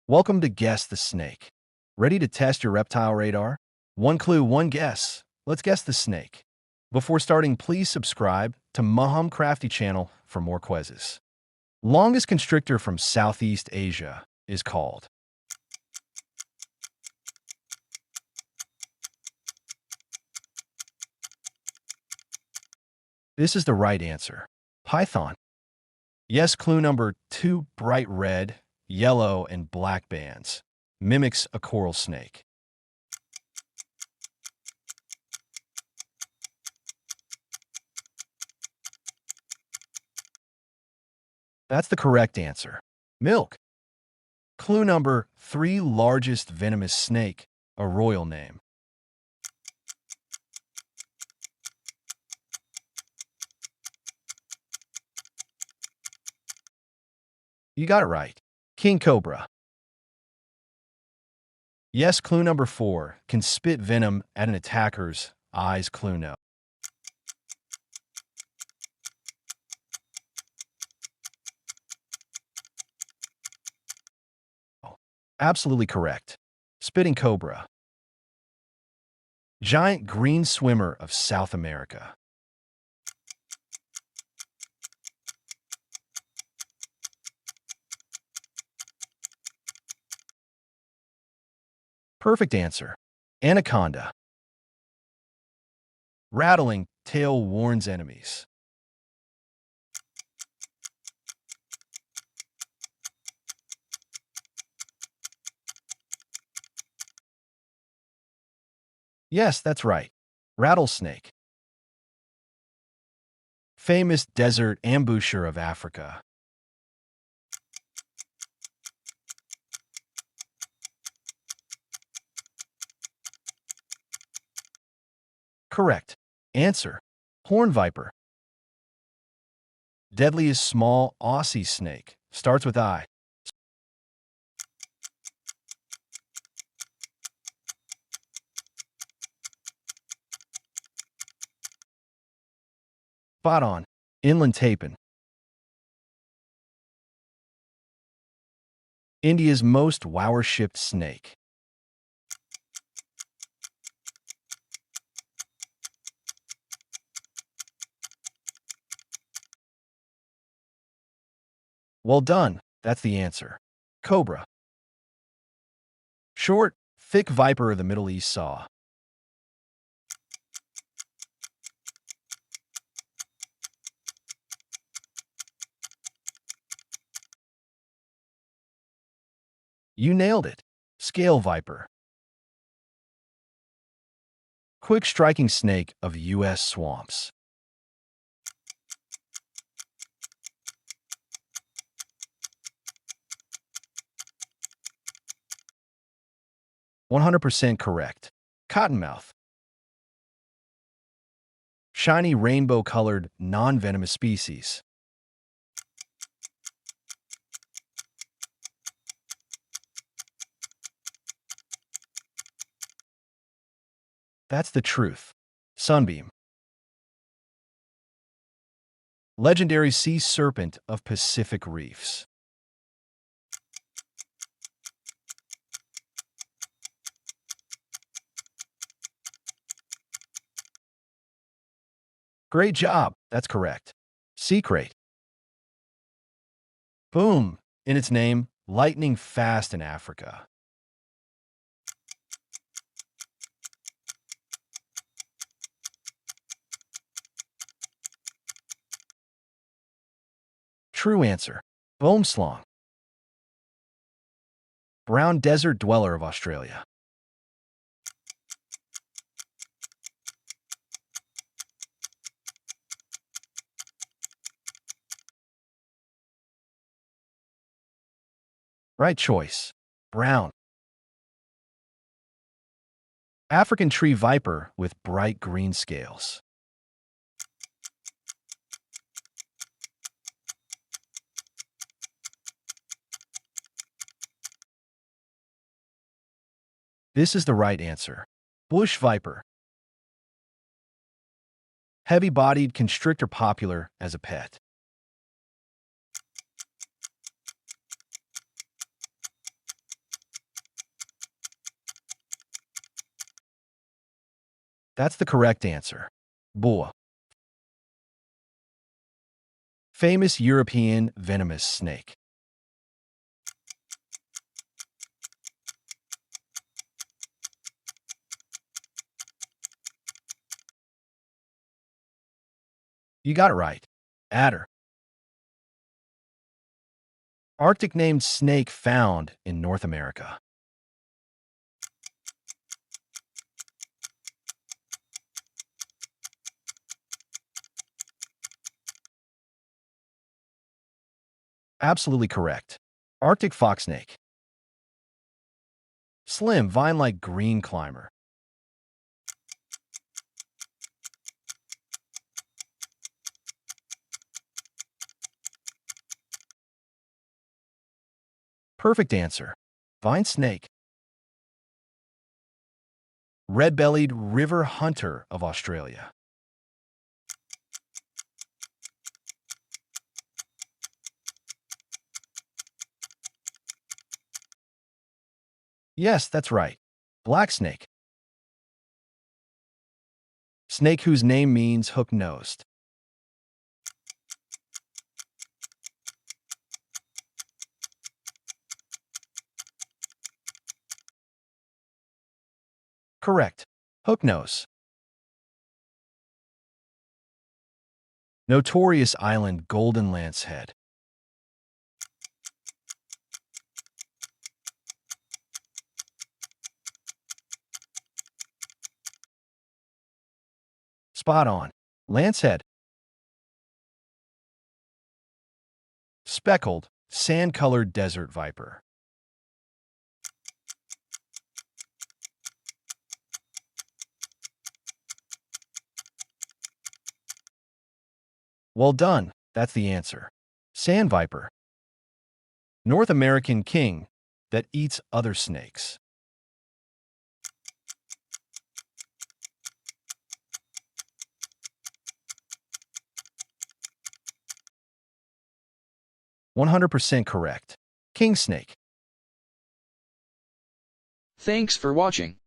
Welcome to Guess the Snake. Ready to test your reptile radar? One clue, one guess. Let's guess the snake. Before starting, please subscribe to Maham Crafty channel for more quizzes. Longest constrictor from Southeast Asia is called. This is the right answer. Python. Yes, clue number 2, bright red, yellow, and black bands. Mimics a coral snake. That's the correct answer. Milk. Clue number 3, largest venomous snake, a royal name. You got it right. King cobra. Yes, clue number 4, can spit venom at an attacker's eyes. Clue no. Absolutely correct. Spitting cobra. Giant green swimmer of South America. Perfect answer. Anaconda. Rattling tail warns enemies. Yes, that's right. Rattlesnake. Famous desert ambusher of Africa. Correct. Answer. Horn viper. Deadliest small Aussie snake. Starts with I. Spot on. Inland tapir. India's most worshipped snake. Well done. That's the answer. Cobra. Short, thick viper of the Middle East saw. You nailed it. Scale viper. Quick striking snake of U.S. swamps. %100% correct. Cottonmouth. Shiny rainbow-colored, non-venomous species. That's the truth. Sunbeam. Legendary sea serpent of Pacific reefs. Great job. That's correct. Sea crate. Boom. In its name, lightning fast in Africa. True answer. Boomslang. Brown desert dweller of Australia. Right choice. Brown. African tree viper with bright green scales. This is the right answer. Bush viper. Heavy-bodied constrictor popular as a pet. That's the correct answer. Boa. Famous European venomous snake. You got it right. Adder. Arctic named snake found in North America. Absolutely correct. Arctic fox snake. Slim, vine-like green climber. Perfect answer. Vine snake. Red-bellied river hunter of Australia. Yes, that's right. Black snake. Snake whose name means hook-nosed. Correct. Hook-nose. Notorious island golden lancehead. Spot on. Lancehead. Speckled, sand-colored desert viper. Well done. That's the answer. Sand viper. North American king that eats other snakes. "100% correct. King snake." Thanks for watching.